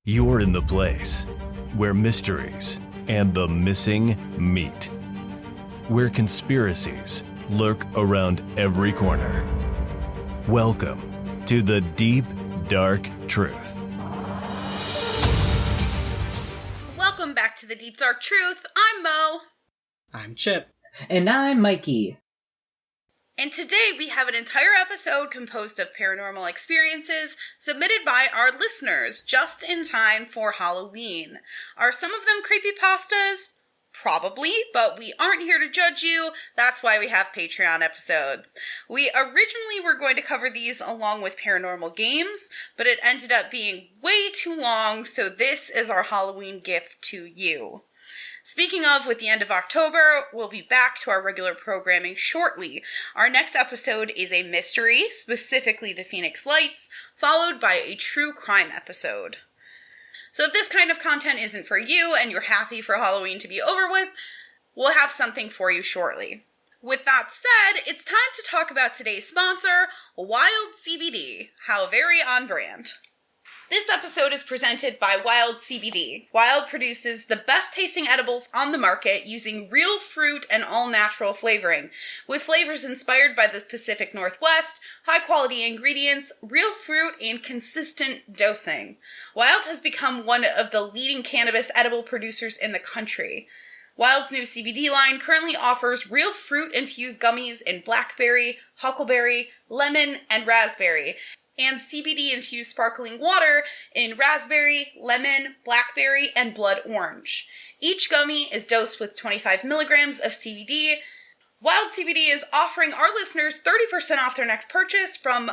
You're in the place where mysteries and the missing meet, where conspiracies lurk around every corner. Welcome to the Deep Dark Truth. Welcome back to the Deep Dark Truth. I'm Mo. I'm Chip. And I'm Mikey. And today we have an entire episode composed of paranormal experiences submitted by our listeners just in time for Halloween. Are some of them creepypastas? Probably, but we aren't here to judge you. That's why we have Patreon episodes. We originally were going to cover these along with paranormal games, but it ended up being way too long, so this is our Halloween gift to you. Speaking of, with the end of October, we'll be back to our regular programming shortly. Our next episode is a mystery, specifically the Phoenix Lights, followed by a true crime episode. So if this kind of content isn't for you and you're happy for Halloween to be over with, we'll have something for you shortly. With that said, it's time to talk about today's sponsor, Wild CBD. How very on brand. This episode is presented by Wild CBD. Wild produces the best tasting edibles on the market using real fruit and all-natural flavoring. With flavors inspired by the Pacific Northwest, high-quality ingredients, real fruit, and consistent dosing. Wild has become one of the leading cannabis edible producers in the country. Wild's new CBD line currently offers real fruit-infused gummies in blackberry, huckleberry, lemon, and raspberry, and CBD-infused sparkling water in raspberry, lemon, blackberry, and blood orange. Each gummy is dosed with 25 milligrams of CBD. Wild CBD is offering our listeners 30% off their next purchase from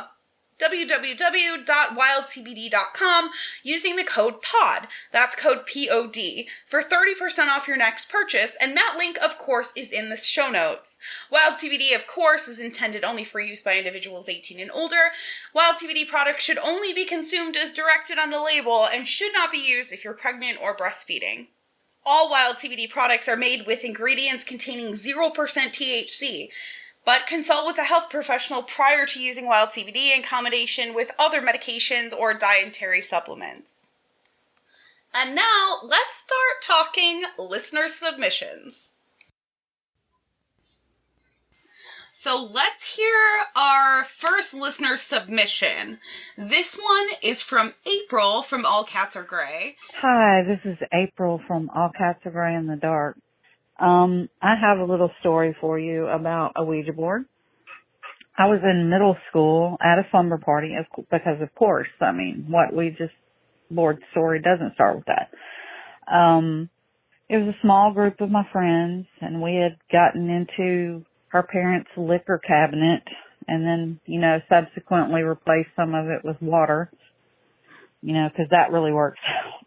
www.wildcbd.com using the code POD. That's code POD for 30% off your next purchase, and that link, of course, is in the show notes. Wild CBD, of course, is intended only for use by individuals 18 and older. Wild CBD products should only be consumed as directed on the label and should not be used if you're pregnant or breastfeeding. All Wild CBD products are made with ingredients containing 0% THC. But consult with a health professional prior to using Wild CBD in combination with other medications or dietary supplements. And now, let's start talking listener submissions. So let's hear our first listener submission. This one is from April from All Cats Are Gray. Hi, this is April from All Cats Are Gray in the Dark. I have a little story for you about a Ouija board. I was in middle school at a slumber party because, of course, I mean, what Ouija board story doesn't start with that. It was a small group of my friends, and we had gotten into her parents' liquor cabinet and then, subsequently replaced some of it with water, because that really works out.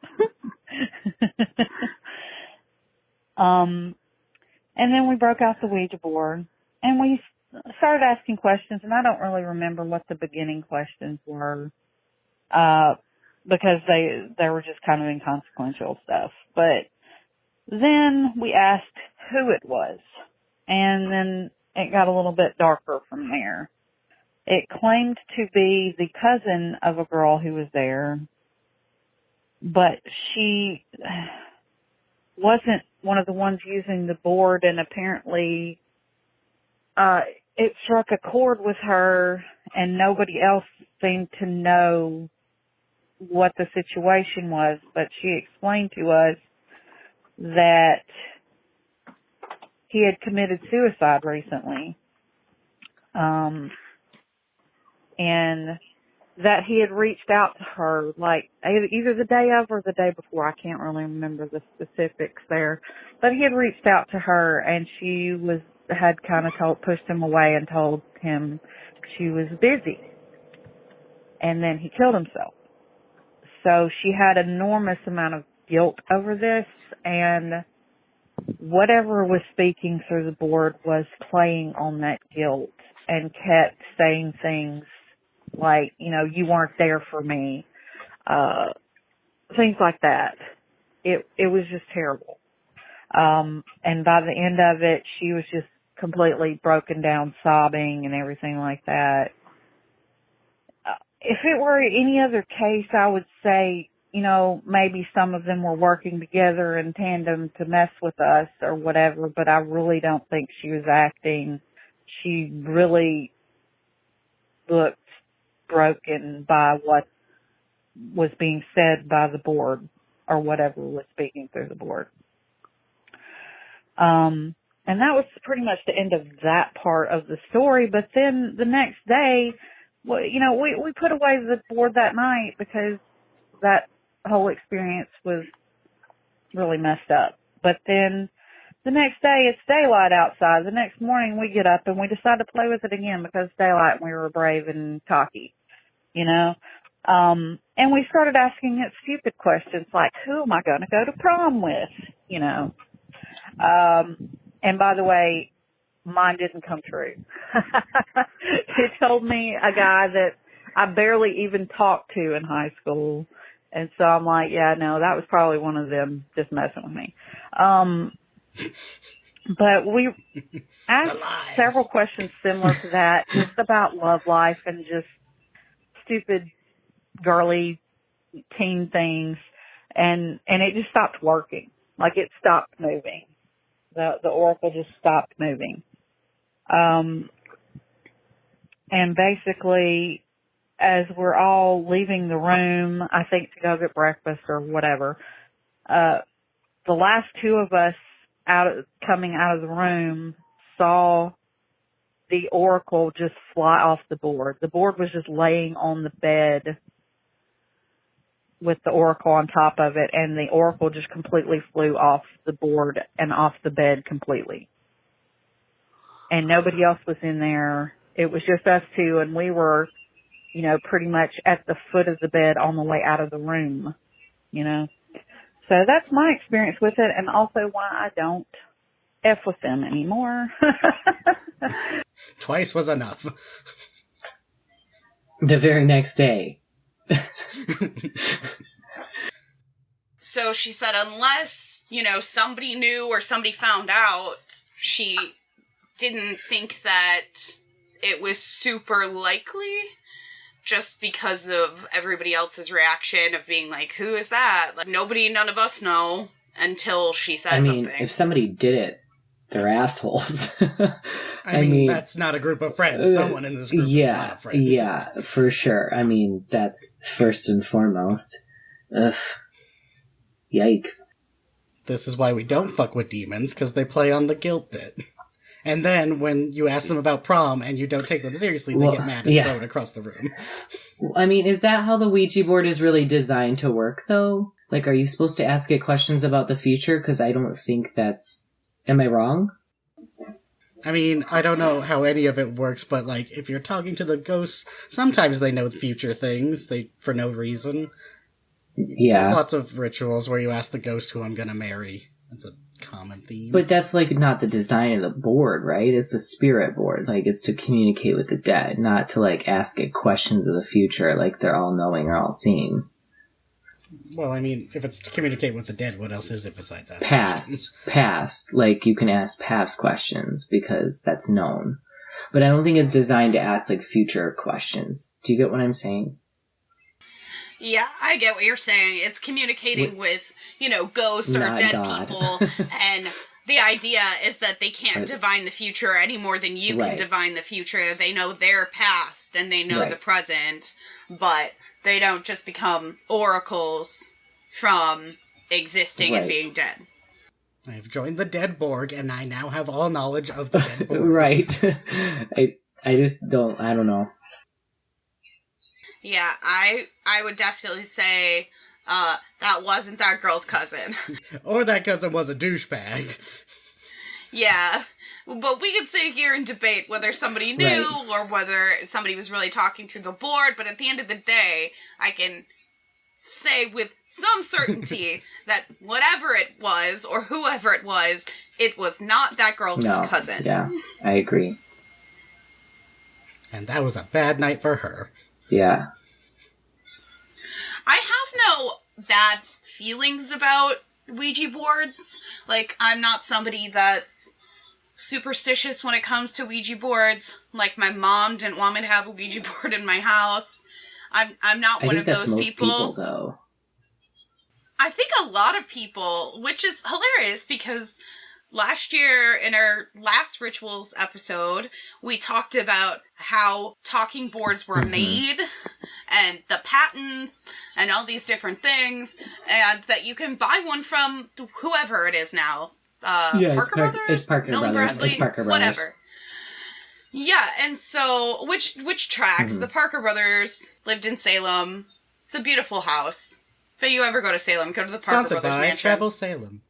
And then we broke out the Ouija board, and we started asking questions, and I don't really remember what the beginning questions were, because they were just kind of inconsequential stuff. But then we asked who it was, and then it got a little bit darker from there. It claimed to be the cousin of a girl who was there, but she wasn't one of the ones using the board, and apparently it struck a chord with her, and nobody else seemed to know what the situation was, but she explained to us that he had committed suicide recently, and that he had reached out to her, like, either the day of or the day before. I can't really remember the specifics there. But he had reached out to her, and she had kind of pushed him away and told him she was busy. And then he killed himself. So she had an enormous amount of guilt over this, and whatever was speaking through the board was playing on that guilt and kept saying things like, you weren't there for me, things like that. It was just terrible. And by the end of it, she was just completely broken down, sobbing and everything like that. If it were any other case, I would say, maybe some of them were working together in tandem to mess with us or whatever, but I really don't think she was acting. She really looked broken by what was being said by the board or whatever was speaking through the board. And that was pretty much the end of that part of the story. But then the next day, well, we put away the board that night because that whole experience was really messed up. But then the next day, it's daylight outside. The next morning, we get up and we decide to play with it again because it's daylight and we were brave and cocky, and we started asking it stupid questions like, who am I going to go to prom with, and by the way, mine didn't come true. It told me a guy that I barely even talked to in high school. And so I'm like, yeah, no, that was probably one of them just messing with me. But we asked several questions similar to that, just about love life and just stupid, girly teen things. And it just stopped working. Like, it stopped moving. The oracle just stopped moving. And basically, as we're all leaving the room, I think to go get breakfast or whatever, the last two of us coming out of the room saw the oracle just fly off the board. The board was just laying on the bed with the oracle on top of it, and the oracle just completely flew off the board and off the bed completely. And nobody else was in there. It was just us two, and we were, pretty much at the foot of the bed on the way out of the room, So that's my experience with it, and also why I don't F with them anymore. Twice was enough. The very next day. So she said unless, somebody knew or somebody found out, she didn't think that it was super likely just because of everybody else's reaction of being like, who is that? Like, none of us know until she said something. If somebody did it, they're assholes. I mean, that's not a group of friends. Someone in this group is not a friend. Yeah, for sure. I mean, that's first and foremost. Ugh. Yikes. This is why we don't fuck with demons, because they play on the guilt bit. And then when you ask them about prom and you don't take them seriously, they get mad and throw it across the room. I mean, is that how the Ouija board is really designed to work, though? Like, are you supposed to ask it questions about the future? Because I don't think that's... Am I wrong? I mean, I don't know how any of it works, but, like, if you're talking to the ghosts, sometimes they know future things, for no reason. Yeah. There's lots of rituals where you ask the ghost who I'm gonna marry. That's a common theme. But that's, like, not the design of the board, right? It's the spirit board. Like, it's to communicate with the dead, not to, like, ask it questions of the future like they're all-knowing or all-seeing. Well, I mean, if it's to communicate with the dead, what else is it besides asking Past. Like, you can ask past questions because that's known. But I don't think it's designed to ask, like, future questions. Do you get what I'm saying? Yeah, I get what you're saying. It's communicating with, ghosts or dead people, and the idea is that they can't divine the future any more than you can divine the future. They know their past, and they know the present, but they don't just become oracles from existing and being dead. I've joined the Dead Borg, and I now have all knowledge of the Dead Borg. Right. I just don't, I don't know. Yeah, I would definitely say that wasn't that girl's cousin. Or that cousin was a douchebag. Yeah, but we could sit here and debate whether somebody knew or whether somebody was really talking through the board, but at the end of the day, I can say with some certainty that whatever it was, or whoever it was not that girl's cousin. Yeah, I agree. And that was a bad night for her. Yeah. I have no bad feelings about Ouija boards. Like, I'm not somebody that's superstitious when it comes to Ouija boards. Like, my mom didn't want me to have a Ouija board in my house. I'm not one of those people. Though. I think a lot of people, which is hilarious because last year in our last rituals episode, we talked about how talking boards were made and the patents and all these different things, and that you can buy one from whoever it is now. Parker Brothers? It's Parker Millie Brothers. Bradley? It's Parker Brothers. Whatever. Yeah, and so, which tracks? The Parker Brothers lived in Salem. It's a beautiful house. If you ever go to Salem, go to the Parker Sponsored Brothers by mansion. Travel Salem.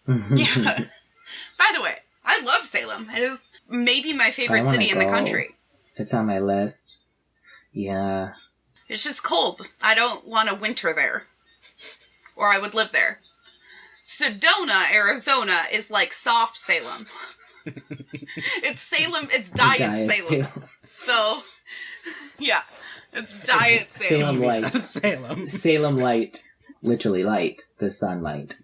Yeah. By the way, I love Salem. It is maybe my favorite city in the country. It's on my list. Yeah. It's just cold. I don't want to winter there. Or I would live there. Sedona, Arizona is like soft Salem. It's Salem, it's diet Salem. So, yeah. It's diet Salem. Salem light. Salem light. Literally light. The sunlight.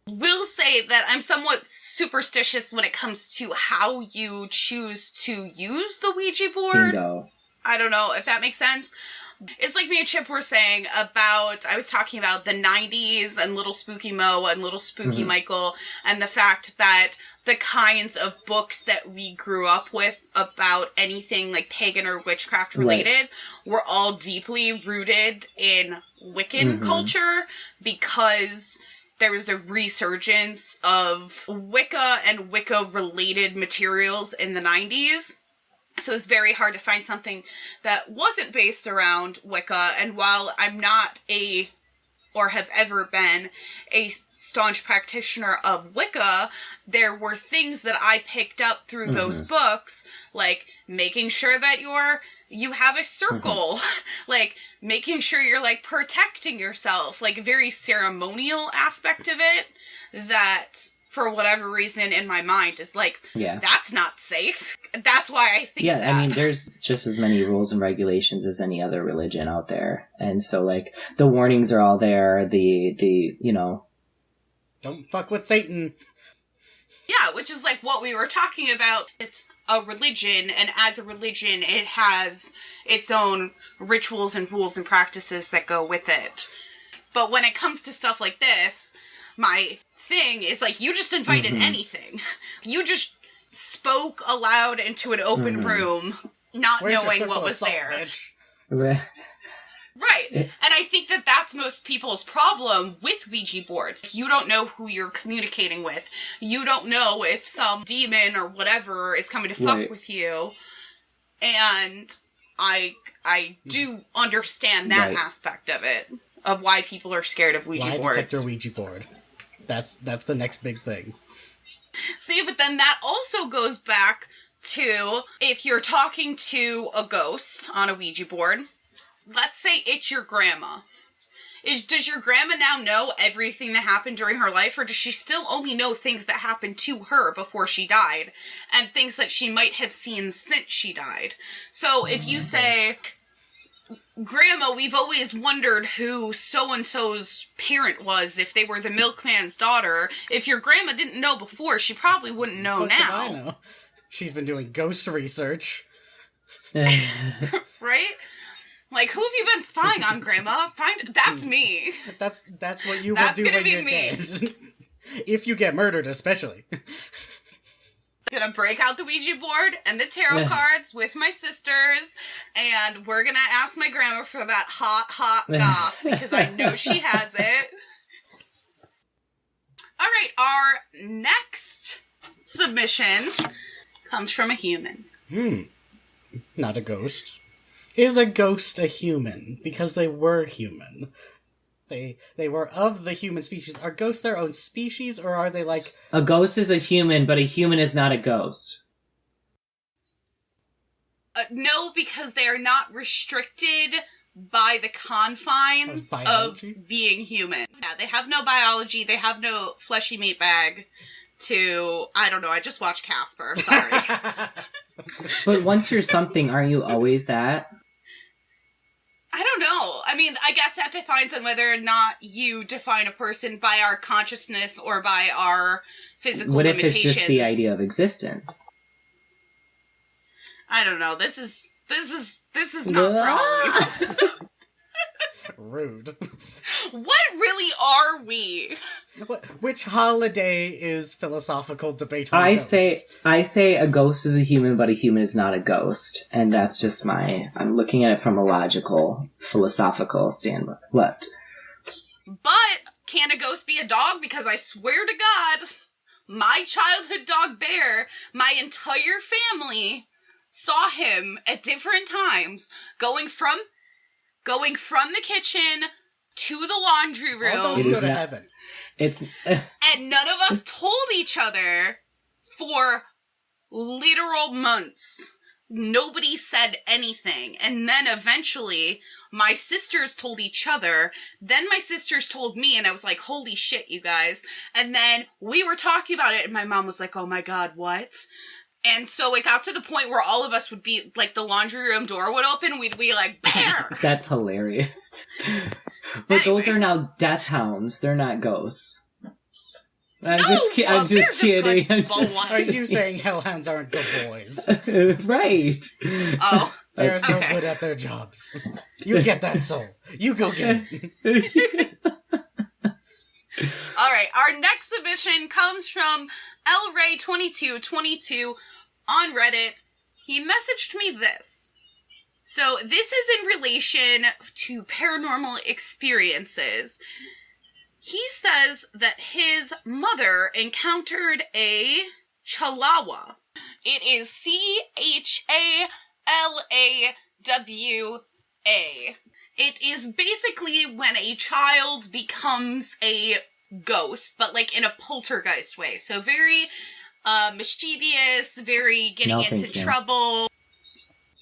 Will say that I'm somewhat superstitious when it comes to how you choose to use the Ouija board. Bingo. I don't know if that makes sense. It's like me and Chip were saying about, I was talking about the 90s and Little Spooky Mo and Little Spooky Michael, and the fact that the kinds of books that we grew up with about anything like pagan or witchcraft related were all deeply rooted in Wiccan culture, because there was a resurgence of Wicca and Wicca related materials in the 90s. So it's very hard to find something that wasn't based around Wicca. And while I'm not or have ever been a staunch practitioner of Wicca, there were things that I picked up through those books, like making sure that you have a circle, like making sure you're like protecting yourself, like a very ceremonial aspect of it that, for whatever reason in my mind, is like, that's not safe. That's why I think that. I mean, there's just as many rules and regulations as any other religion out there. And so, like, the warnings are all there, you know. Don't fuck with Satan. Yeah, which is like what we were talking about. It's a religion, and as a religion, it has its own rituals and rules and practices that go with it. But when it comes to stuff like this, my thing is like, you just invited anything. You just spoke aloud into an open room, not knowing what was there. Right. And I think that that's most people's problem with Ouija boards. You don't know who you're communicating with. You don't know if some demon or whatever is coming to fuck with you. And I do understand that aspect of it, of why people are scared of Ouija boards. Lie detector Ouija board. That's the next big thing. See, but then that also goes back to if you're talking to a ghost on a Ouija board, let's say it's your grandma. Does your grandma now know everything that happened during her life, or does she still only know things that happened to her before she died, and things that she might have seen since she died? So if you say, Grandma, we've always wondered who so-and-so's parent was, if they were the milkman's daughter. If your grandma didn't know before, she probably wouldn't know now. I know. She's been doing ghost research. Right? Like, who have you been spying on, Grandma? That's me. That's what you will do when you're dead. If you get murdered, especially. Gonna break out the Ouija board and the tarot cards with my sisters, and we're gonna ask my grandma for that hot goss, because I know she has it. Alright, our next submission comes from a human. Not a ghost. Is a ghost a human? Because they were human. They were of the human species. Are ghosts their own species, or are they like... A ghost is a human, but a human is not a ghost. No, because they are not restricted by the confines of being human. Yeah, they have no biology, they have no fleshy meat bag to... I don't know, I just watched Casper, sorry. But once you're something, aren't you always that? I don't know. I mean, I guess that depends on whether or not you define a person by our consciousness or by our physical limitations. What if it's just the idea of existence? I don't know. This is not for Halloween. Rude. What really are we? Which holiday is philosophical debate on I ghosts? say a ghost is a human, but a human is not a ghost. And that's just I'm looking at it from a logical, philosophical standpoint. What? But can a ghost be a dog? Because I swear to God, my childhood dog Bear, my entire family saw him at different times going from the kitchen to the laundry All room. dogs go to heaven. And none of us told each other for literal months. Nobody said anything. And then eventually, my sisters told each other. Then my sisters told me, and I was like, holy shit, you guys. And then we were talking about it, and my mom was like, oh my God, what? And so it got to the point where all of us would be, like, the laundry room door would open, we'd be like, Bear! That's hilarious. But those are now death hounds. They're not ghosts. I'm just kidding. Are you saying hellhounds aren't good boys? Right. Oh. They're so good at their jobs. You get that soul. You go get it. All right, our next submission comes from Elray 2222 on Reddit. He messaged me this. So this is in relation to paranormal experiences. He says that his mother encountered a chalawa. It is Chalawa. It is basically when a child becomes a ghost, but like in a poltergeist way. So very mischievous, very getting into trouble.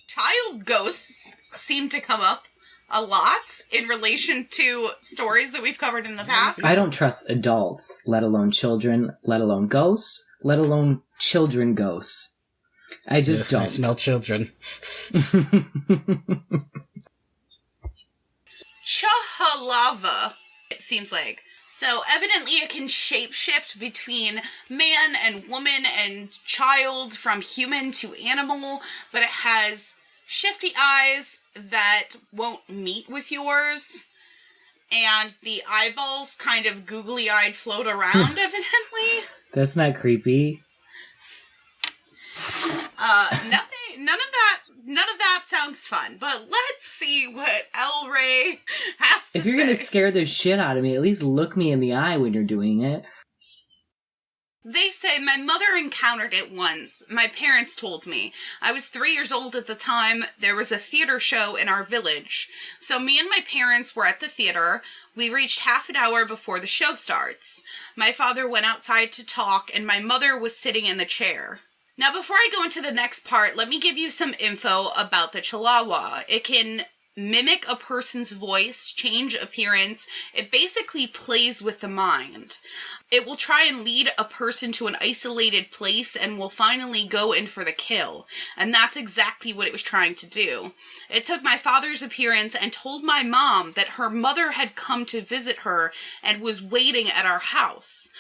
Child ghosts seem to come up a lot in relation to stories that we've covered in the past. I don't trust adults, let alone children, let alone ghosts, let alone children ghosts. I just don't. I smell children. Chahalava, it seems like. So evidently it can shapeshift between man and woman and child, from human to animal, but it has shifty eyes that won't meet with yours, and the eyeballs kind of googly-eyed float around, evidently. That's not creepy. None of that sounds fun, but let's see what Elray has to say. If you're gonna scare the shit out of me, at least look me in the eye when you're doing it. They say, my mother encountered it once. My parents told me. I was 3 years old at the time. There was a theater show in our village. So me and my parents were at the theater. We reached half an hour before the show starts. My father went outside to talk, and my mother was sitting in the chair. Now, before I go into the next part, let me give you some info about the chalawa. It can mimic a person's voice, change appearance. It basically plays with the mind. It will try and lead a person to an isolated place and will finally go in for the kill. And that's exactly what it was trying to do. It took my father's appearance and told my mom that her mother had come to visit her and was waiting at our house.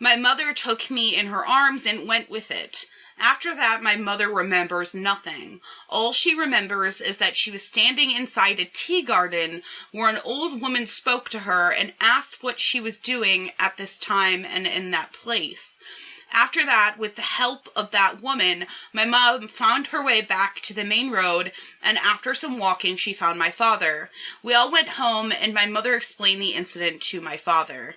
My mother took me in her arms and went with it. After that, my mother remembers nothing. All she remembers is that she was standing inside a tea garden where an old woman spoke to her and asked what she was doing at this time and in that place. After that, with the help of that woman, my mom found her way back to the main road, and after some walking, she found my father. We all went home, and my mother explained the incident to my father.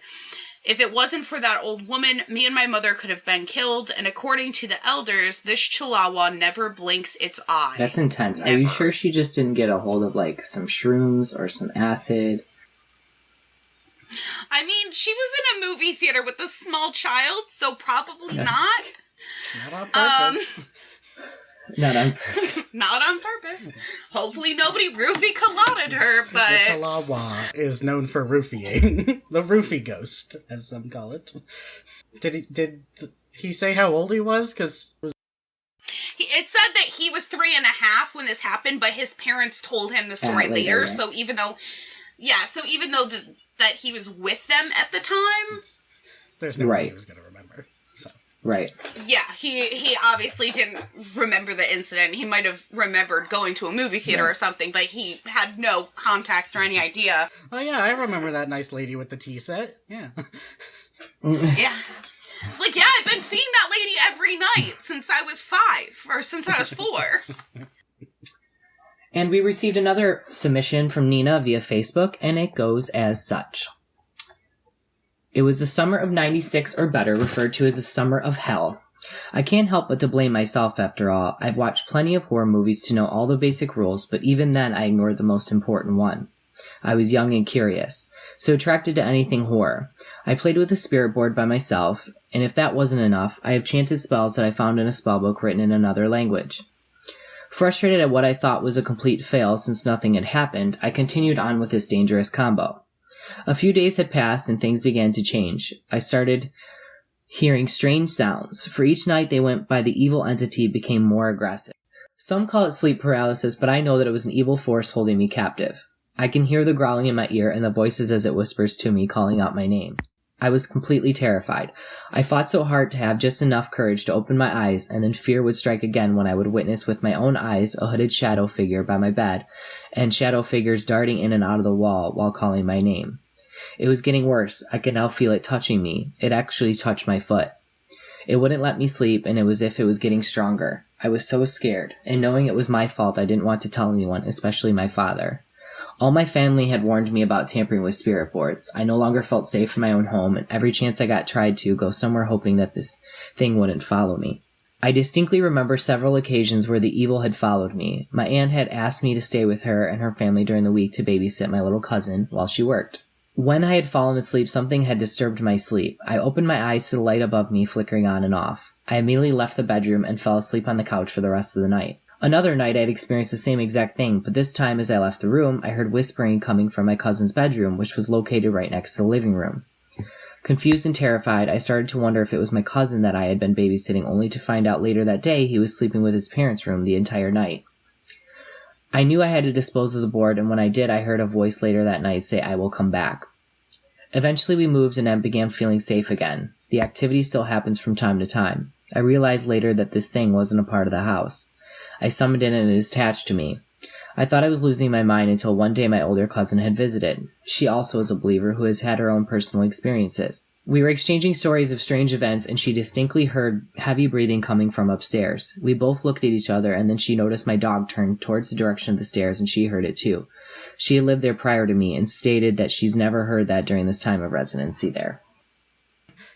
If it wasn't for that old woman, me and my mother could have been killed, and according to the elders, this chalawa never blinks its eye. That's intense. Never. Are you sure she just didn't get a hold of, like, some shrooms or some acid? I mean, she was in a movie theater with a small child, so probably not. Not on purpose. Not on purpose. Not on purpose. Hopefully nobody roofie colladed her, but... The chalawa is known for roofying. The roofie ghost, as some call it. Did he say how old he was? Because it said that he was 3.5 when this happened, but his parents told him the story later. Right. So even though that he was with them at the time, there's no way he was going to remember. So Right. Yeah, he obviously didn't remember the incident. He might have remembered going to a movie theater or something, but he had no context or any idea. Oh yeah, I remember that nice lady with the tea set. Yeah. Yeah. It's like, yeah, I've been seeing that lady every night since I was 5, or since I was 4. And we received another submission from Nina via Facebook, and it goes as such. It was the summer of 96 or better, referred to as the summer of hell. I can't help but to blame myself after all. I've watched plenty of horror movies to know all the basic rules, but even then I ignored the most important one. I was young and curious, so attracted to anything horror. I played with the spirit board by myself, and if that wasn't enough, I have chanted spells that I found in a spellbook written in another language. Frustrated at what I thought was a complete fail since nothing had happened, I continued on with this dangerous combo. A few days had passed and things began to change. I started hearing strange sounds. For each night they went by, the evil entity became more aggressive. Some call it sleep paralysis, but I know that it was an evil force holding me captive. I can hear the growling in my ear and the voices as it whispers to me, calling out my name. I was completely terrified. I fought so hard to have just enough courage to open my eyes, and then fear would strike again when I would witness with my own eyes a hooded shadow figure by my bed, and shadow figures darting in and out of the wall while calling my name. It was getting worse. I could now feel it touching me. It actually touched my foot. It wouldn't let me sleep, and it was as if it was getting stronger. I was so scared, and knowing it was my fault, I didn't want to tell anyone, especially my father. All my family had warned me about tampering with spirit boards. I no longer felt safe in my own home, and every chance I got tried to go somewhere hoping that this thing wouldn't follow me. I distinctly remember several occasions where the evil had followed me. My aunt had asked me to stay with her and her family during the week to babysit my little cousin while she worked. When I had fallen asleep, something had disturbed my sleep. I opened my eyes to the light above me flickering on and off. I immediately left the bedroom and fell asleep on the couch for the rest of the night. Another night I had experienced the same exact thing, but this time as I left the room, I heard whispering coming from my cousin's bedroom, which was located right next to the living room. Confused and terrified, I started to wonder if it was my cousin that I had been babysitting, only to find out later that day he was sleeping with his parents' room the entire night. I knew I had to dispose of the board, and when I did, I heard a voice later that night say, "I will come back." Eventually we moved and I began feeling safe again. The activity still happens from time to time. I realized later that this thing wasn't a part of the house. I summoned it and it is attached to me. I thought I was losing my mind until one day my older cousin had visited. She also is a believer who has had her own personal experiences. We were exchanging stories of strange events, and she distinctly heard heavy breathing coming from upstairs. We both looked at each other, and then she noticed my dog turned towards the direction of the stairs, and she heard it too. She had lived there prior to me, and stated that she's never heard that during this time of residency there.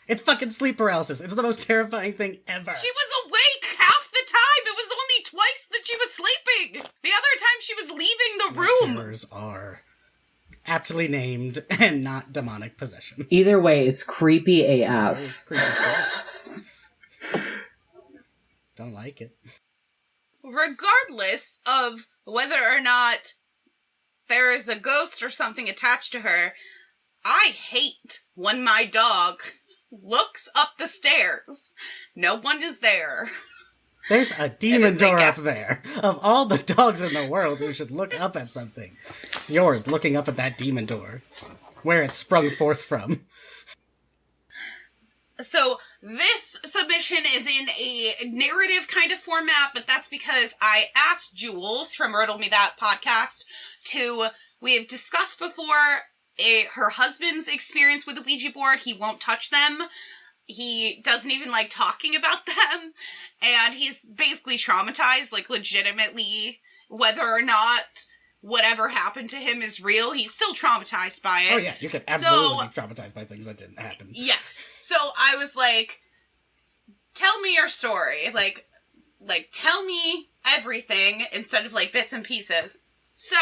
It's fucking sleep paralysis. It's the most terrifying thing ever. She was awake half the time. It was only twice that she was sleeping. The other time she was leaving the room. Terrors are aptly named and not demonic possession. Either way, it's creepy AF. Creepy stuff. Don't like it. Regardless of whether or not there is a ghost or something attached to her, I hate when my dog looks up the stairs. No one is there. There's a demon door up there. Of all the dogs in the world who should look up at something, it's yours looking up at that demon door. Where it sprung forth from. So this submission is in a narrative kind of format, but that's because I asked Jules from Riddle Me That podcast we have discussed before her husband's experience with the Ouija board. He won't touch them. He doesn't even like talking about them. And he's basically traumatized, like legitimately, whether or not whatever happened to him is real. He's still traumatized by it. Oh yeah, you can absolutely be traumatized by things that didn't happen. Yeah. So I was like, tell me your story. Like tell me everything instead of like bits and pieces. So,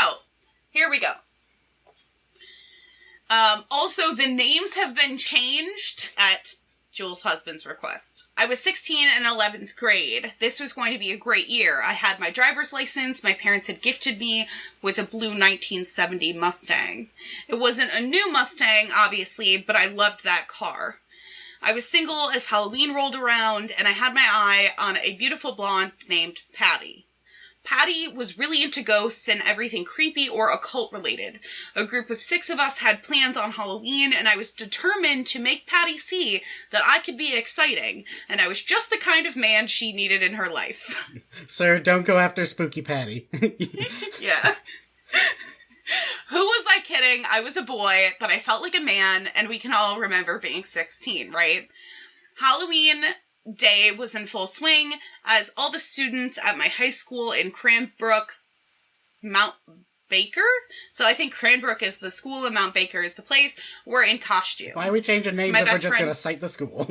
here we go. Also, the names have been changed at Jules' husband's request. I was 16 in 11th grade. This was going to be a great year. I had my driver's license. My parents had gifted me with a blue 1970 Mustang. It wasn't a new Mustang, obviously, but I loved that car. I was single as Halloween rolled around, and I had my eye on a beautiful blonde named Patty. Patty was really into ghosts and everything creepy or occult related. A group of 6 of us had plans on Halloween, and I was determined to make Patty see that I could be exciting, and I was just the kind of man she needed in her life. Sir, don't go after Spooky Patty. Yeah. Who was I kidding? I was a boy, but I felt like a man, and we can all remember being 16, right? Halloween day was in full swing as all the students at my high school in Cranbrook, Mount Baker? So I think Cranbrook is the school and Mount Baker is the place, were in costumes. Why are we changing names if we're just going to cite the school?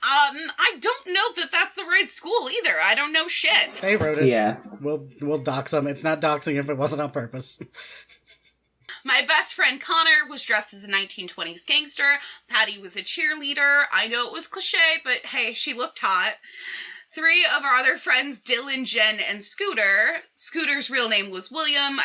I don't know that that's the right school either. I don't know shit. They wrote it. Yeah. We'll dox them. It's not doxing if it wasn't on purpose. My best friend Connor was dressed as a 1920s gangster. Patty was a cheerleader. I know it was cliche, but hey, she looked hot. 3 of our other friends, Dylan, Jen, and Scooter. Scooter's real name was William.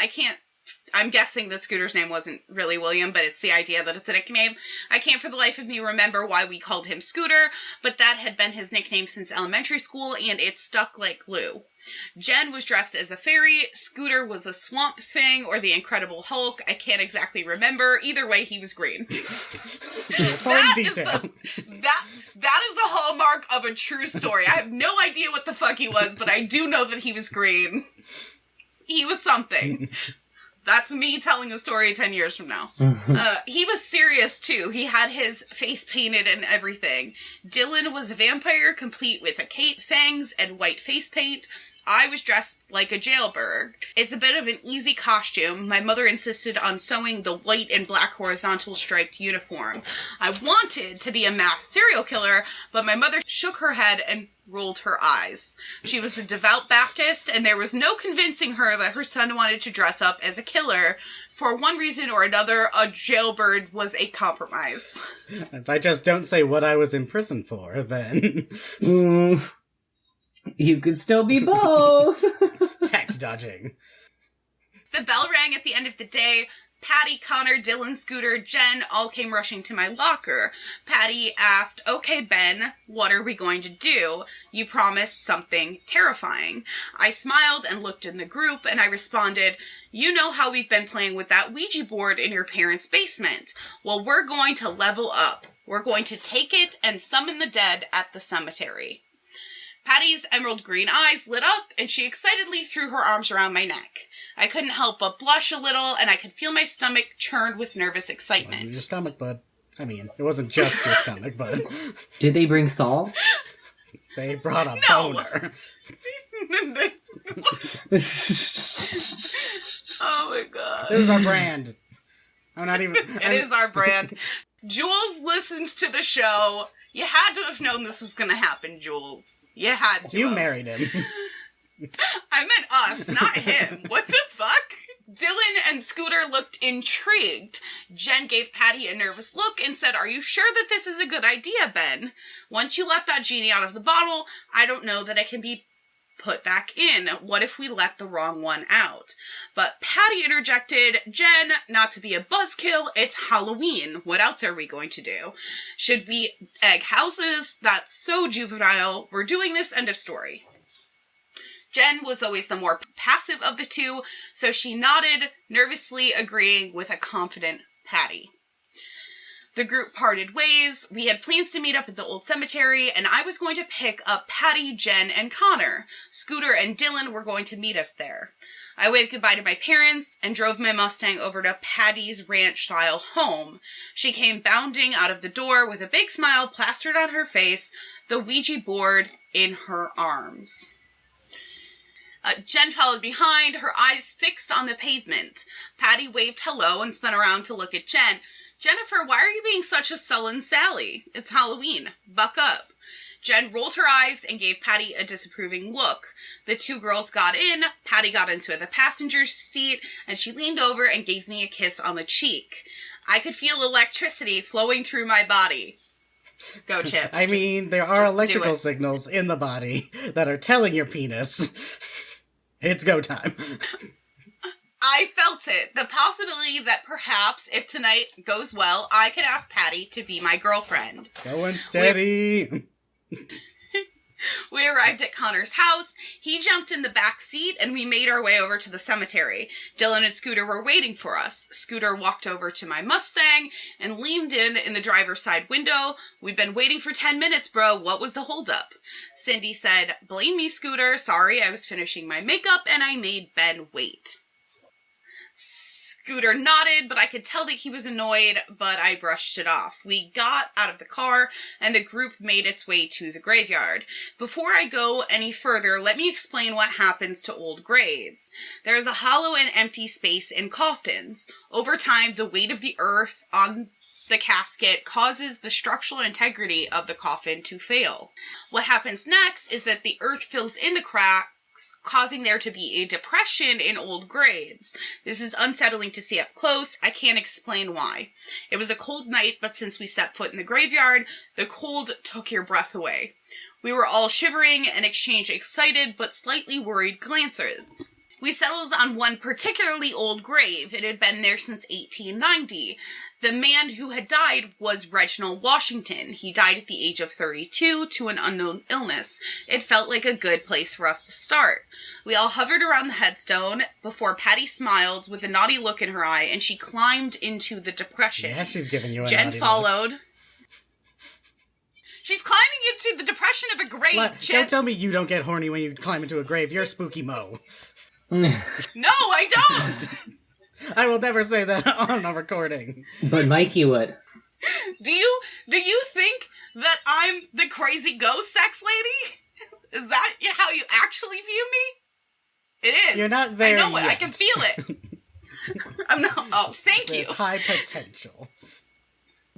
I'm guessing that Scooter's name wasn't really William, but it's the idea that it's a nickname. I can't for the life of me remember why we called him Scooter, but that had been his nickname since elementary school, and it stuck like glue. Jen was dressed as a fairy. Scooter was a Swamp Thing or the Incredible Hulk. I can't exactly remember. Either way, he was green. That is the hallmark of a true story. I have no idea what the fuck he was, but I do know that he was green. He was something. That's me telling a story 10 years from now. He was serious, too. He had his face painted and everything. Dylan was a vampire, complete with a cape, fangs, and white face paint. I was dressed like a jailbird. It's a bit of an easy costume. My mother insisted on sewing the white and black horizontal striped uniform. I wanted to be a masked serial killer, but my mother shook her head and rolled her eyes. She was a devout Baptist, and there was no convincing her that her son wanted to dress up as a killer. For one reason or another, a jailbird was a compromise. If I just don't say what I was in prison for, then... You could still be both. Tax dodging. The bell rang at the end of the day. Patty, Connor, Dylan, Scooter, Jen all came rushing to my locker. Patty asked, "Okay, Ben, what are we going to do? You promised something terrifying." I smiled and looked in the group, and I responded, "You know how we've been playing with that Ouija board in your parents' basement. Well, we're going to level up. We're going to take it and summon the dead at the cemetery." Patty's emerald green eyes lit up, and she excitedly threw her arms around my neck. I couldn't help but blush a little, and I could feel my stomach churn with nervous excitement. Your stomach, bud. I mean, it wasn't just your stomach, bud. Did they bring salt? They brought a boner. Oh my god. This is our brand. It is our brand. Jules listens to the show. You had to have known this was going to happen, Jules. You had to. You have. married him. I meant us, not him. What the fuck? Dylan and Scooter looked intrigued. Jen gave Patty a nervous look and said, "Are you sure that this is a good idea, Ben? Once you let that genie out of the bottle, I don't know that it can be put back in. What if we let the wrong one out?" But Patty interjected, "Jen, not to be a buzzkill, it's Halloween. What else are we going to do? Should we egg houses? That's so juvenile. We're doing this, end of story." Jen was always the more passive of the two, so she nodded, nervously agreeing with a confident Patty. The group parted ways. We had plans to meet up at the old cemetery, and I was going to pick up Patty, Jen, and Connor. Scooter and Dylan were going to meet us there. I waved goodbye to my parents and drove my Mustang over to Patty's ranch-style home. She came bounding out of the door with a big smile plastered on her face, the Ouija board in her arms. Jen followed behind, her eyes fixed on the pavement. Patty waved hello and spun around to look at Jen. "Jennifer, why are you being such a sullen Sally? It's Halloween. Buck up." Jen rolled her eyes and gave Patty a disapproving look. The 2 girls got in, Patty got into the passenger seat, and she leaned over and gave me a kiss on the cheek. I could feel electricity flowing through my body. Go, Chip. I mean, there are electrical signals in the body that are telling your penis, it's go time. I felt it. The possibility that perhaps, if tonight goes well, I could ask Patty to be my girlfriend. Going steady. We arrived at Connor's house. He jumped in the back seat and we made our way over to the cemetery. Dylan and Scooter were waiting for us. Scooter walked over to my Mustang and leaned in the driver's side window. We've been waiting for 10 minutes, bro. What was the holdup? Cindy said, blame me, Scooter. Sorry, I was finishing my makeup and I made Ben wait. Scooter nodded, but I could tell that he was annoyed, but I brushed it off. We got out of the car, and the group made its way to the graveyard. Before I go any further, let me explain what happens to old graves. There is a hollow and empty space in coffins. Over time, the weight of the earth on the casket causes the structural integrity of the coffin to fail. What happens next is that the earth fills in the cracks, causing there to be a depression in old graves. This is unsettling to see up close. I can't explain why. It was a cold night, but since we stepped foot in the graveyard, the cold took your breath away. We were all shivering and exchanged excited but slightly worried glances. We settled on one particularly old grave. It had been there since 1890. The man who had died was Reginald Washington. He died at the age of 32 to an unknown illness. It felt like a good place for us to start. We all hovered around the headstone before Patty smiled with a naughty look in her eye and she climbed into the depression. Yeah, she's giving you a Jen naughty followed. Look. She's climbing into the depression of a grave. Don't tell me you don't get horny when you climb into a grave. You're Spooky Mo. No, I don't! I will never say that on a recording. But Mikey would. Do you think that I'm the crazy ghost sex lady? Is that how you actually view me? It is. You're not there I know yet. it. I can feel it. I'm not. Oh, thank There's you. high potential.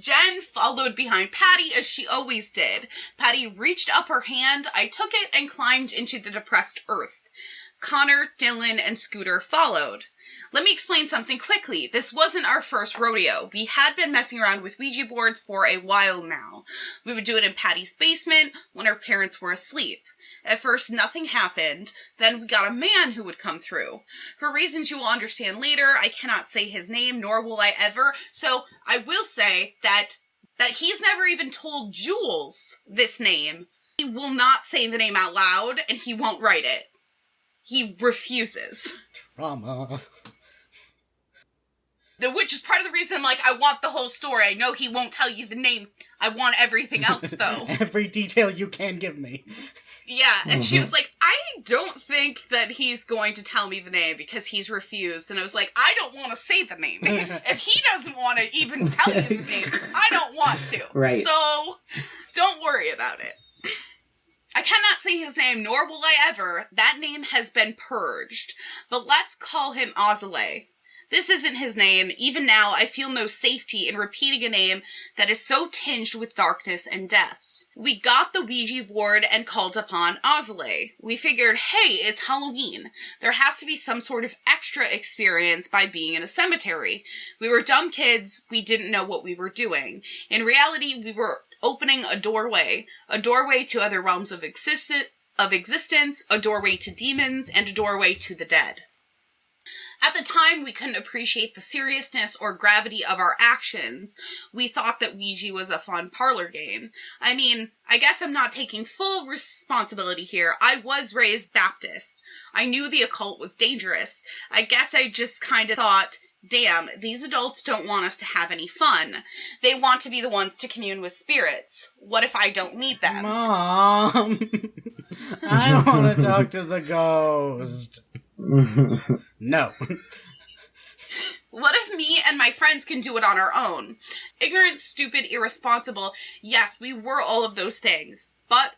Jen followed behind Patty as she always did. Patty reached up her hand, I took it, and climbed into the depressed earth. Connor, Dylan, and Scooter followed. Let me explain something quickly. This wasn't our first rodeo. We had been messing around with Ouija boards for a while now. We would do it in Patty's basement when her parents were asleep. At first, nothing happened. Then we got a man who would come through. For reasons you will understand later, I cannot say his name, nor will I ever. So I will say that he's never even told Jules this name. He will not say the name out loud, and he won't write it. He refuses. Trauma. Which is part of the reason, I want the whole story. I know he won't tell you the name. I want everything else, though. Every detail you can give me. Yeah, and she was like, I don't think that he's going to tell me the name because he's refused. And I was like, I don't want to say the name. If he doesn't want to even tell you the name, I don't want to. Right. So, don't worry about it. I cannot say his name, nor will I ever. That name has been purged. But let's call him Ozale. This isn't his name. Even now, I feel no safety in repeating a name that is so tinged with darkness and death. We got the Ouija board and called upon Ozale. We figured, hey, it's Halloween. There has to be some sort of extra experience by being in a cemetery. We were dumb kids. We didn't know what we were doing. In reality, we were opening a doorway to other realms of existence, a doorway to demons, and a doorway to the dead. At the time, we couldn't appreciate the seriousness or gravity of our actions. We thought that Ouija was a fun parlor game. I mean, I guess I'm not taking full responsibility here. I was raised Baptist. I knew the occult was dangerous. I guess I just kind of thought, damn, these adults don't want us to have any fun. They want to be the ones to commune with spirits. What if I don't need them? Mom, I want to talk to the ghost. No. What if me and my friends can do it on our own? Ignorant, stupid, irresponsible. Yes, we were all of those things. But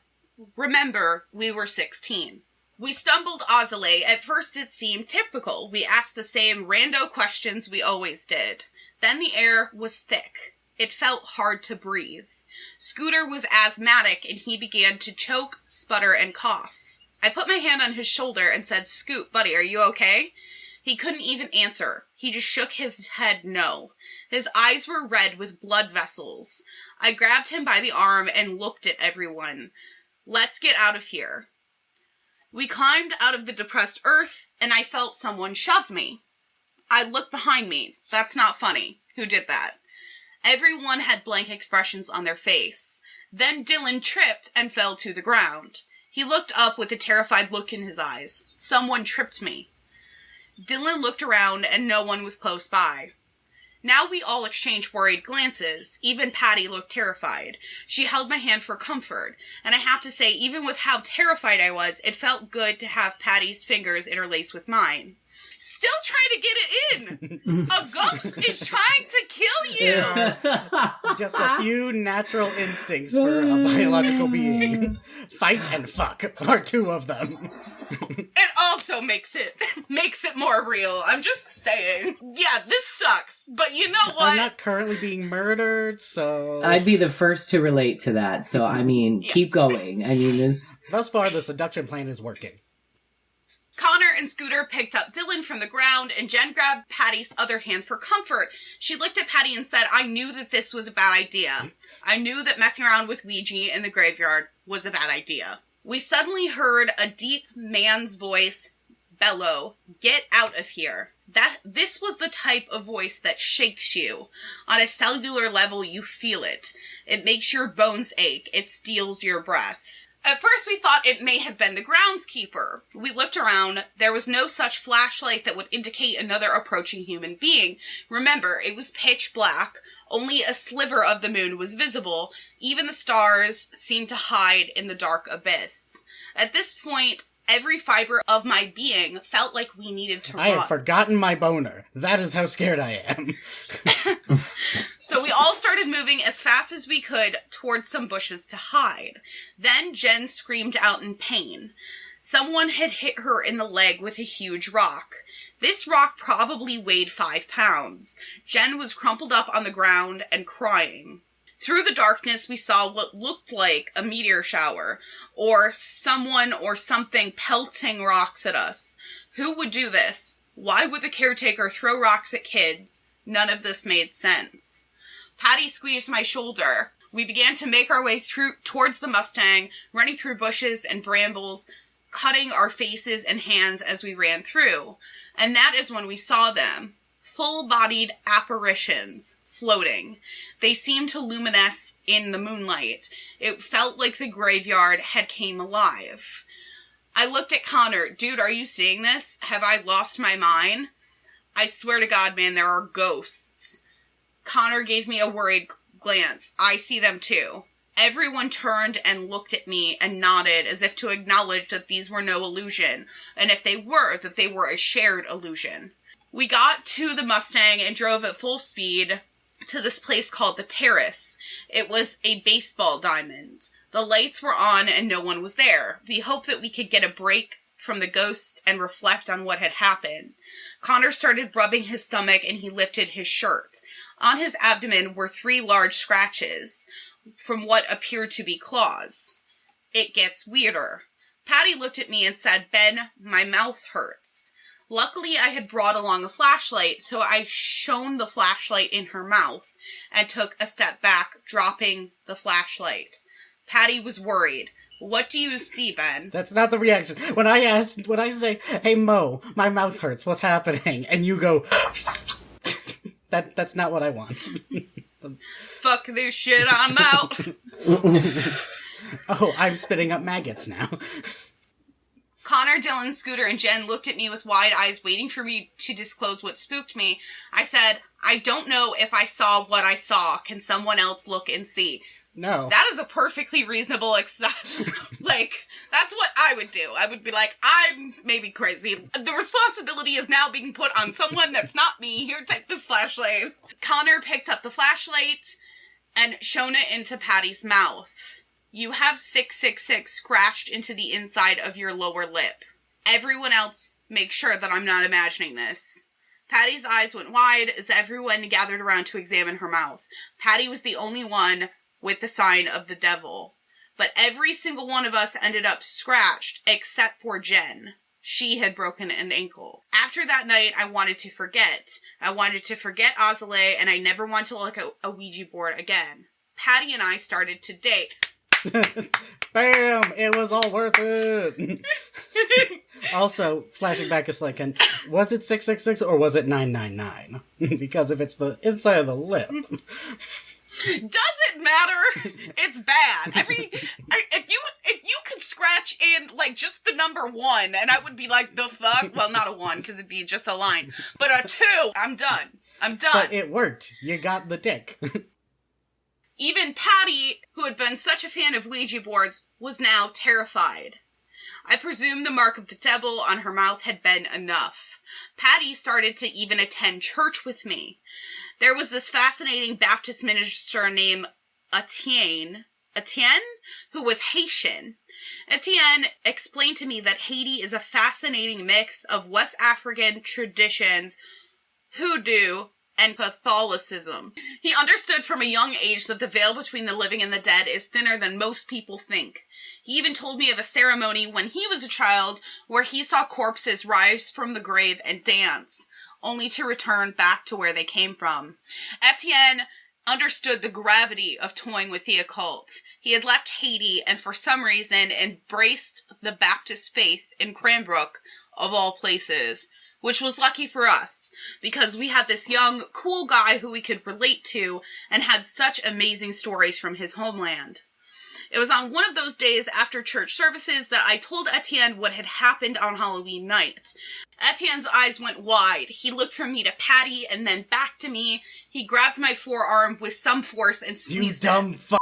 remember, we were 16. We stumbled Ozale. At first it seemed typical. We asked the same rando questions we always did. Then the air was thick. It felt hard to breathe. Scooter was asthmatic and he began to choke, sputter, and cough. I put my hand on his shoulder and said, Scoot, buddy, are you okay? He couldn't even answer. He just shook his head no. His eyes were red with blood vessels. I grabbed him by the arm and looked at everyone. Let's get out of here. We climbed out of the depressed earth, and I felt someone shove me. I looked behind me. That's not funny. Who did that? Everyone had blank expressions on their face. Then Dylan tripped and fell to the ground. He looked up with a terrified look in his eyes. Someone tripped me. Dylan looked around and no one was close by. Now we all exchanged worried glances. Even Patty looked terrified. She held my hand for comfort, and I have to say, even with how terrified I was, it felt good to have Patty's fingers interlaced with mine. Still trying to get it in! A ghost is trying to kill you! Just a few natural instincts for a biological being. Fight and fuck are two of them. It also makes it more real. I'm just saying. Yeah, this sucks, but you know what? I'm not currently being murdered, so... I'd be the first to relate to that, so I mean, keep going. I mean, this... Thus far, the seduction plan is working. Connor and Scooter picked up Dylan from the ground, and Jen grabbed Patty's other hand for comfort. She looked at Patty and said, I knew that this was a bad idea. I knew that messing around with Ouija in the graveyard was a bad idea. We suddenly heard a deep man's voice bellow, "Get out of here." This was the type of voice that shakes you. On a cellular level, you feel it. It makes your bones ache. It steals your breath. At first, we thought it may have been the groundskeeper. We looked around. There was no such flashlight that would indicate another approaching human being. Remember, it was pitch black. Only a sliver of the moon was visible. Even the stars seemed to hide in the dark abyss. At this point, every fiber of my being felt like we needed to run. I have forgotten my boner. That is how scared I am. So we all started moving as fast as we could towards some bushes to hide. Then Jen screamed out in pain. Someone had hit her in the leg with a huge rock. This rock probably weighed 5 pounds. Jen was crumpled up on the ground and crying. Through the darkness, we saw what looked like a meteor shower, or someone or something pelting rocks at us. Who would do this? Why would the caretaker throw rocks at kids? None of this made sense. Patty squeezed my shoulder. We began to make our way towards the Mustang, running through bushes and brambles, cutting our faces and hands as we ran through. And that is when we saw them. Full-bodied apparitions, floating. They seemed to luminesce in the moonlight. It felt like the graveyard had came alive. I looked at Connor. Dude, are you seeing this? Have I lost my mind? I swear to God, man, there are ghosts. Connor gave me a worried glance. I see them too. Everyone turned and looked at me and nodded as if to acknowledge that these were no illusion, and if they were, that they were a shared illusion. We got to the Mustang and drove at full speed to this place called the Terrace. It was a baseball diamond. The lights were on and no one was there. We hoped that we could get a break from the ghosts and reflect on what had happened. Connor started rubbing his stomach and he lifted his shirt. On his abdomen were 3 large scratches from what appeared to be claws. It gets weirder. Patty looked at me and said, Ben, my mouth hurts. Luckily, I had brought along a flashlight, so I shone the flashlight in her mouth and took a step back, dropping the flashlight. Patty was worried. What do you see, Ben? That's not the reaction. When I say, hey Mo, my mouth hurts, what's happening? And you go, that's not what I want. Fuck this shit, I'm out. Oh, I'm spitting up maggots now. Connor, Dylan, Scooter, and Jen looked at me with wide eyes, waiting for me to disclose what spooked me. I said, I don't know if I saw what I saw. Can someone else look and see? No. That is a perfectly reasonable that's what I would do. I would be like, I'm maybe crazy. The responsibility is now being put on someone that's not me. Here, take this flashlight. Connor picked up the flashlight and shone it into Patty's mouth. You have 666 scratched into the inside of your lower lip. Everyone else make sure that I'm not imagining this. Patty's eyes went wide as everyone gathered around to examine her mouth. Patty was the only one with the sign of the devil. But every single one of us ended up scratched except for Jen. She had broken an ankle. After that night, I wanted to forget. I wanted to forget Azalea, and I never wanted to look at a Ouija board again. Patty and I started to date. Bam! It was all worth it! Also, flashing back a second, was it 666 or was it 999? Because if it's the inside of the lip... Doesn't matter. It's bad. If you could scratch scratch and, like, just the number 1, and I would be like, the fuck? Well, not a 1, because it'd be just a line. But a 2, I'm done. I'm done. But it worked. You got the dick. Even Patty, who had been such a fan of Ouija boards, was now terrified. I presume the mark of the devil on her mouth had been enough. Patty started to even attend church with me. There was this fascinating Baptist minister named Etienne, who was Haitian. Etienne explained to me that Haiti is a fascinating mix of West African traditions, hoodoo, and Catholicism. He understood from a young age that the veil between the living and the dead is thinner than most people think. He even told me of a ceremony when he was a child where he saw corpses rise from the grave and dance, only to return back to where they came from. Etienne understood the gravity of toying with the occult. He had left Haiti and for some reason embraced the Baptist faith in Cranbrook, of all places, which was lucky for us, because we had this young, cool guy who we could relate to and had such amazing stories from his homeland. It was on one of those days after church services that I told Etienne what had happened on Halloween night. Etienne's eyes went wide. He looked from me to Patty and then back to me. He grabbed my forearm with some force and squeezed it. You dumb fuck.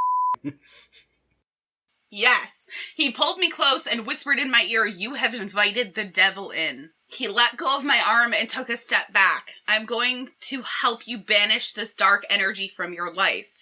Yes. He pulled me close and whispered in my ear, "You have invited the devil in." He let go of my arm and took a step back. "I'm going to help you banish this dark energy from your life."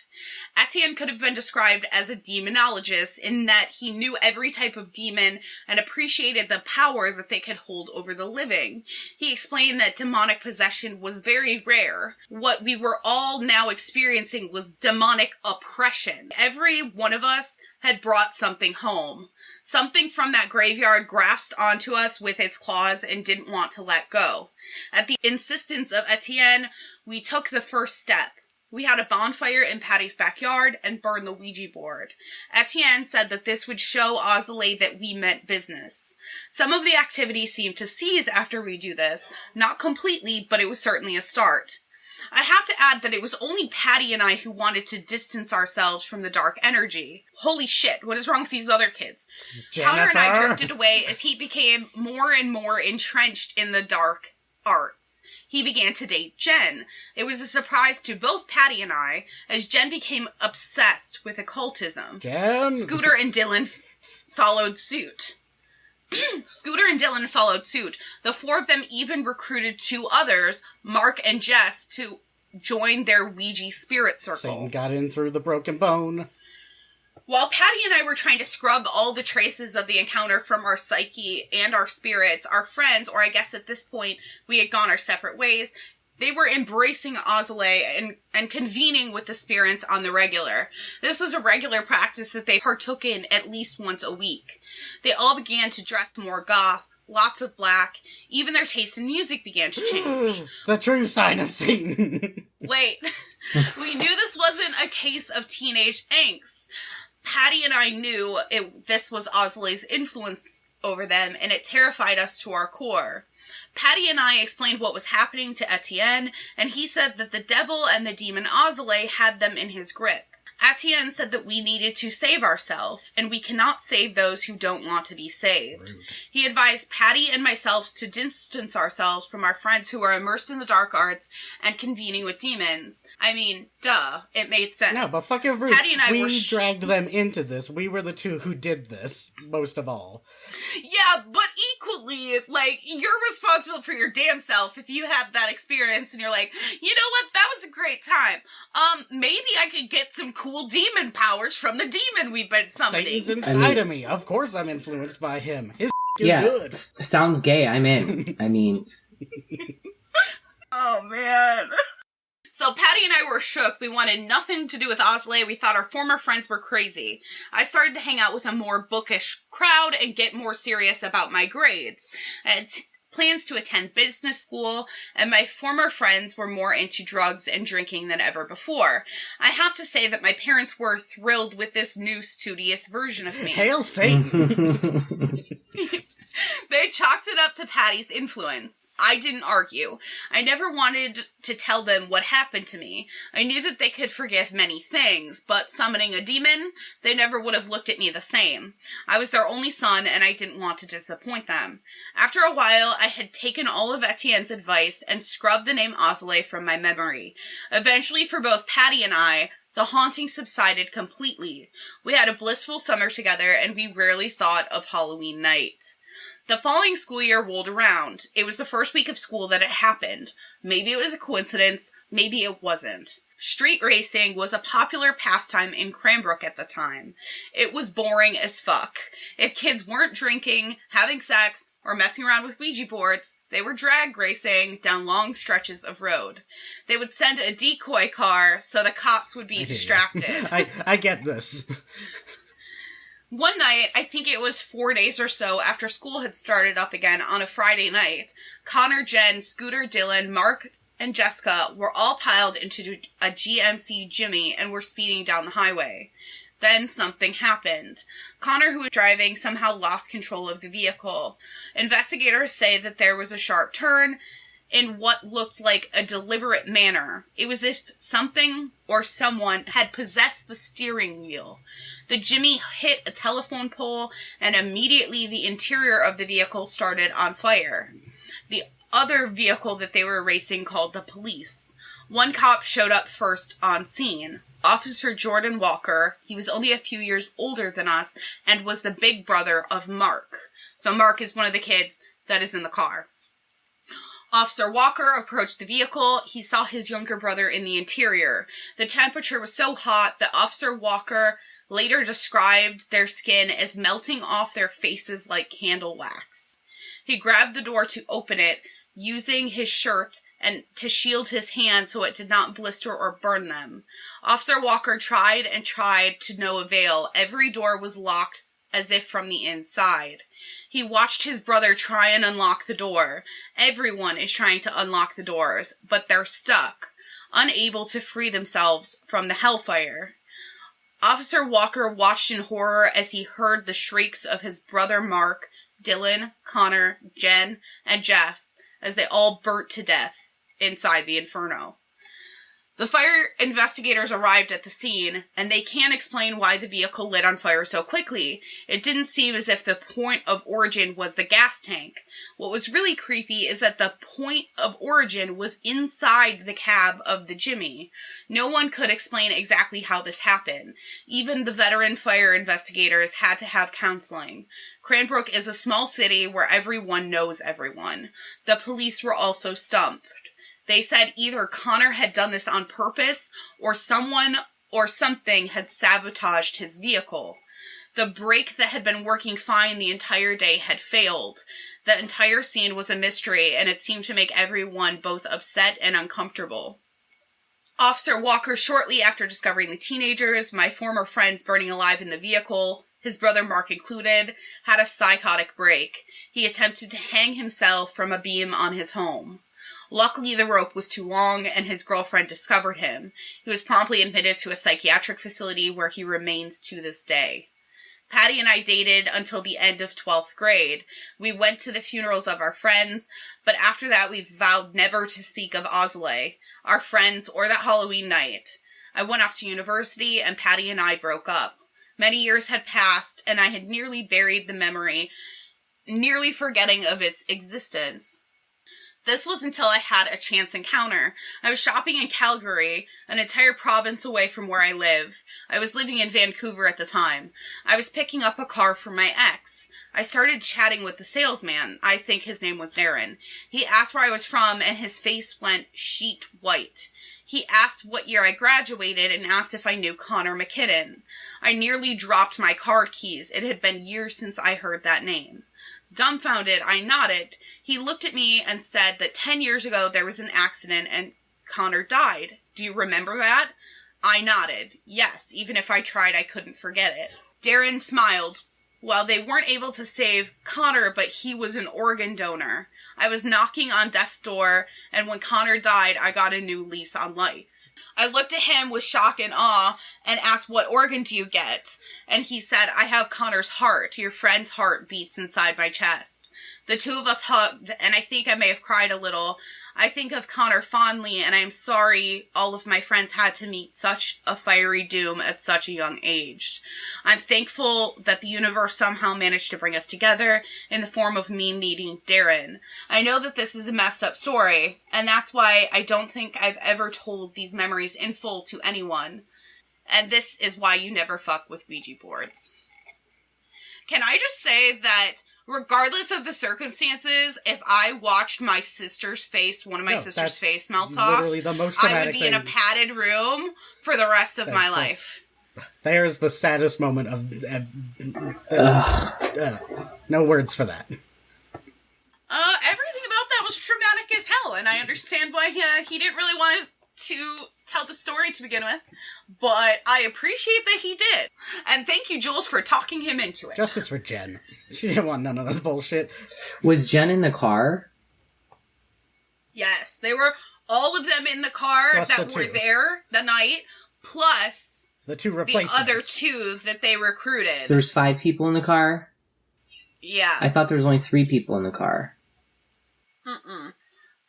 Etienne could have been described as a demonologist in that he knew every type of demon and appreciated the power that they could hold over the living. He explained that demonic possession was very rare. What we were all now experiencing was demonic oppression. Every one of us had brought something home. Something from that graveyard grasped onto us with its claws and didn't want to let go. At the insistence of Etienne, we took the first step. We had a bonfire in Patty's backyard and burned the Ouija board. Etienne said that this would show Ozalay that we meant business. Some of the activity seemed to cease after we do this. Not completely, but it was certainly a start. I have to add that it was only Patty and I who wanted to distance ourselves from the dark energy. Holy shit, what is wrong with these other kids? Connor and I drifted away as he became more and more entrenched in the dark arts. He began to date Jen. It was a surprise to both Patty and I, as Jen became obsessed with occultism. Jen! Scooter and Dylan followed suit. The 4 of them even recruited 2 others, Mark and Jess, to join their Ouija spirit circle. Satan got in through the broken bone. While Patty and I were trying to scrub all the traces of the encounter from our psyche and our spirits, our friends, or I guess at this point we had gone our separate ways, they were embracing Ozalay and convening with the spirits on the regular. This was a regular practice that they partook in at least once a week. They all began to dress more goth, lots of black. Even their taste in music began to change. The true sign of Satan. Wait, we knew this wasn't a case of teenage angst. Patty and I knew this was Ozalay's influence over them, and it terrified us to our core. Patty and I explained what was happening to Etienne, and he said that the devil and the demon Ozalay had them in his grip. Etienne said that we needed to save ourselves, and we cannot save those who don't want to be saved. Rude. He advised Patty and myself to distance ourselves from our friends who are immersed in the dark arts and convening with demons. I mean, duh, it made sense. No, but fucking rude. Patty and I we dragged them into this. We were the 2 who did this, most of all. Yeah, but equally, like, you're responsible for your damn self if you had that experience and you're like, you know what, that was a great time. Maybe I could get some cool demon powers from the demon we've been summoning. Satan's inside of me. Of course I'm influenced by him. His is good. Sounds gay. I'm in. I mean... Oh, man. So Patty and I were shook. We wanted nothing to do with Ozalay. We thought our former friends were crazy. I started to hang out with a more bookish crowd and get more serious about my grades. I had plans to attend business school, and my former friends were more into drugs and drinking than ever before. I have to say that my parents were thrilled with this new studious version of me. Hail Satan! They chalked it up to Patty's influence. I didn't argue. I never wanted to tell them what happened to me. I knew that they could forgive many things, but summoning a demon, they never would have looked at me the same. I was their only son, and I didn't want to disappoint them. After a while, I had taken all of Etienne's advice and scrubbed the name Azalea from my memory. Eventually, for both Patty and I, the haunting subsided completely. We had a blissful summer together, and we rarely thought of Halloween night. The following school year rolled around. It was the first week of school that it happened. Maybe it was a coincidence, maybe it wasn't. Street racing was a popular pastime in Cranbrook at the time. It was boring as fuck. If kids weren't drinking, having sex, or messing around with Ouija boards, they were drag racing down long stretches of road. They would send a decoy car so the cops would be distracted. I get this. One night, I think it was 4 days or so after school had started up again on a Friday night, Connor, Jen, Scooter, Dylan, Mark, and Jessica were all piled into a GMC Jimmy and were speeding down the highway. Then something happened. Connor, who was driving, somehow lost control of the vehicle. Investigators say that there was a sharp turn in what looked like a deliberate manner. It was as if something or someone had possessed the steering wheel. The Jimmy hit a telephone pole, and immediately the interior of the vehicle started on fire. The other vehicle that they were racing called the police. One cop showed up first on scene. Officer Jordan Walker. He was only a few years older than us and was the big brother of Mark. So Mark is one of the kids that is in the car. Officer Walker approached the vehicle. He saw his younger brother in the interior. The temperature was so hot that Officer Walker later described their skin as melting off their faces like candle wax. He grabbed the door to open it, using his shirt and to shield his hand so it did not blister or burn them. Officer Walker tried and tried to no avail. Every door was locked as if from the inside. He watched his brother try and unlock the door. Everyone is trying to unlock the doors, but they're stuck, unable to free themselves from the hellfire. Officer Walker watched in horror as he heard the shrieks of his brother Mark, Dylan, Connor, Jen, and Jess as they all burnt to death inside the inferno. The fire investigators arrived at the scene, and they can't explain why the vehicle lit on fire so quickly. It didn't seem as if the point of origin was the gas tank. What was really creepy is that the point of origin was inside the cab of the Jimmy. No one could explain exactly how this happened. Even the veteran fire investigators had to have counseling. Cranbrook is a small city where everyone knows everyone. The police were also stumped. They said either Connor had done this on purpose or someone or something had sabotaged his vehicle. The brake that had been working fine the entire day had failed. The entire scene was a mystery, and it seemed to make everyone both upset and uncomfortable. Officer Walker, shortly after discovering the teenagers, my former friends burning alive in the vehicle, his brother Mark included, had a psychotic break. He attempted to hang himself from a beam on his home. Luckily, the rope was too long, and his girlfriend discovered him. He was promptly admitted to a psychiatric facility where he remains to this day. Patty and I dated until the end of 12th grade. We went to the funerals of our friends, but after that we vowed never to speak of Azalea, our friends, or that Halloween night. I went off to university, and Patty and I broke up. Many years had passed, and I had nearly buried the memory, nearly forgetting of its existence. This was until I had a chance encounter. I was shopping in Calgary, an entire province away from where I live. I was living in Vancouver at the time. I was picking up a car for my ex. I started chatting with the salesman. I think his name was Darren. He asked where I was from, and his face went sheet white. He asked what year I graduated and asked if I knew Connor McKinnon. I nearly dropped my car keys. It had been years since I heard that name. Dumbfounded, I nodded. He looked at me and said that 10 years ago there was an accident and Connor died. Do you remember that? I nodded. Yes, even if I tried, I couldn't forget it. Darren smiled. Well, they weren't able to save Connor, but he was an organ donor. I was knocking on death's door, and when Connor died, I got a new lease on life. I looked at him with shock and awe and asked, what organ do you get? And he said, I have Connor's heart. Your friend's heart beats inside my chest. The two of us hugged, and I think I may have cried a little. I think of Connor fondly, and I'm sorry all of my friends had to meet such a fiery doom at such a young age. I'm thankful that the universe somehow managed to bring us together in the form of me meeting Darren. I know that this is a messed up story, and that's why I don't think I've ever told these memories in full to anyone. And this is why you never fuck with Ouija boards. Can I just say that regardless of the circumstances, if I watched my sister's face, one of my sister's face melt off, the most I would be in a padded room for the rest of my life. There's the saddest moment of... no words for that. Everything about that was traumatic as hell, and I understand why he didn't really want to tell the story to begin with, but I appreciate that he did. And thank you, Jules, for talking him into it. Justice for Jen. She didn't want none of this bullshit. Was Jen in the car? Yes, they were all of them in the car Plus that the were two. there the night, plus The two the replacements. other two that they recruited. So there's 5 people in the car? Yeah. I thought there was only 3 people in the car.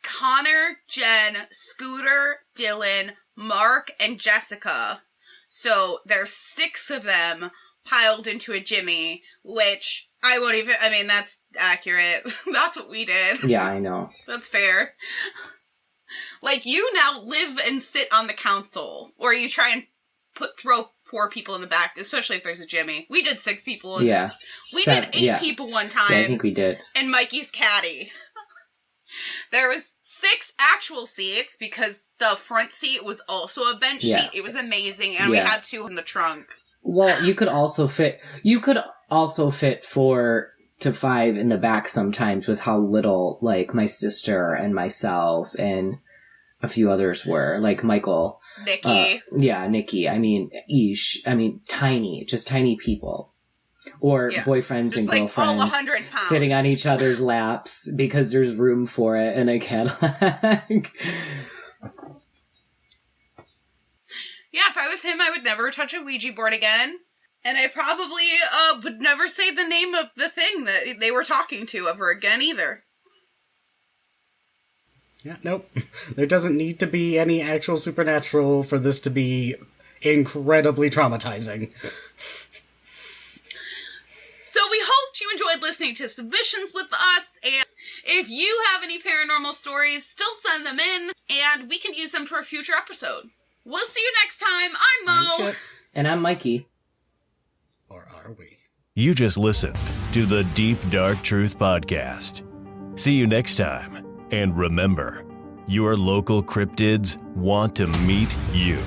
Connor, Jen, Scooter, Dylan, Mark, and Jessica. So there's 6 of them piled into a Jimmy, which I won't even... I mean, that's accurate. That's what we did. Yeah, I know. That's fair. Like, you now live and sit on the council, or you try and throw 4 people in the back, especially if there's a Jimmy. We did 6 people. Yeah. We did 8 people one time. Yeah, I think we did. And Mikey's caddy. There was 6 actual seats because the front seat was also a bench seat. It was amazing, and we had 2 in the trunk. Well, you could also fit 4 to 5 in the back sometimes with how little, like, my sister and myself and a few others were, like Michael. Nikki. Nikki. I mean, Ish. I mean, just tiny people. Or boyfriends and like girlfriends all 100 pounds. sitting on each other's laps because there's room for it in a Cadillac. Yeah, if I was him, I would never touch a Ouija board again. And I probably would never say the name of the thing that they were talking to ever again either. Yeah, nope. There doesn't need to be any actual supernatural for this to be incredibly traumatizing. So we hope you enjoyed listening to submissions with us, and if you have any paranormal stories, still send them in, and we can use them for a future episode. We'll see you next time. I'm Mo. Chip. And I'm Mikey. Or are we? You just listened to the Deep Dark Truth Podcast. See you next time. And remember, your local cryptids want to meet you.